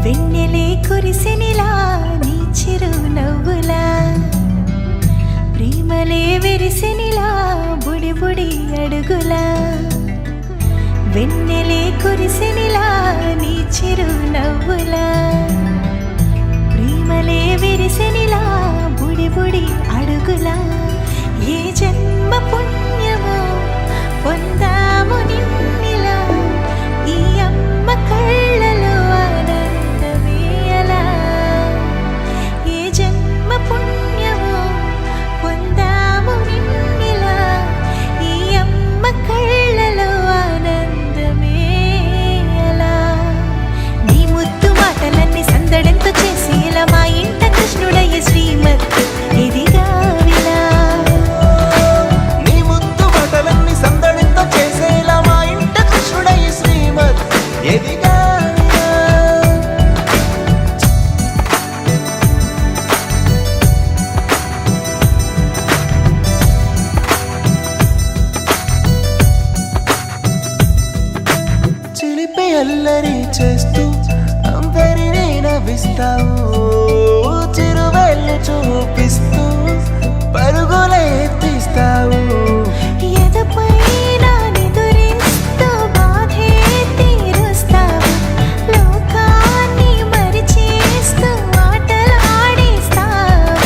వెన్నెలే కురిసెనిలా నీ చిరు నవ్వులా ప్రేమలే విరిసెనిలా బుడి బుడి అడుగులా వెన్నెలే కురిసెనిలా నీ చిరు నవ్వులా ప్రేమలే విరిసెనిలా బుడి బుడి అడుగులా ఏ జన్మ పుణ్యమో పొందాము నిన్నిలా ఈ అమ్మ కళ్ళలో ఆనందమే అలా ఏ జన్మ పుణ్యమో పొందాము నిన్నిలా ఈ అమ్మ కళ్ళలో ఆనందమే అలా నీ ముద్దు మాటలన్నీ సందడంతో చేసి ఇలా మా ఇంట కృష్ణుడయ్య శ్రీమత్ ఇదిగా విలా నీ ముద్దు మాటలన్నీ సందడితో చేసేలా మా ఇంట కృష్ణుడయ్య శ్రీమత్ ఎదిగా చిలిపి అల్లరి చేస్తూ అందరినీ నవ్విస్తావు చిరువేళ్ళు చూపిస్తూ పరుగులే ఎత్తిస్తావు ఎదపైన నిదురిస్తూ బాధే తీరుస్తావు లోకాన్ని మరిచేస్తూ ఆటలు ఆడిస్తావు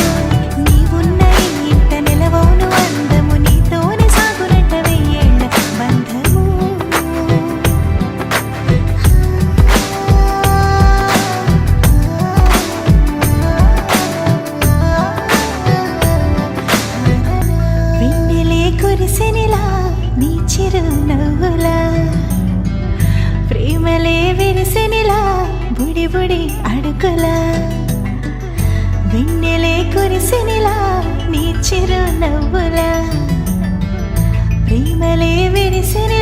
నీవున్న ఈ ఇంట నిలవవును అందము నీతోనే సాగునట్ట వెయ్యేళ్ళ బంధము వెన్నెలే కురిసెనిలా నీ చిరు నవ్వులా ప్రేమలే విరిసెనిలా బుడి బుడి అడుగులా వెన్నెలే కురిసెనిలా నీ చిరు నవ్వులా ప్రేమలే విరిసెనిలా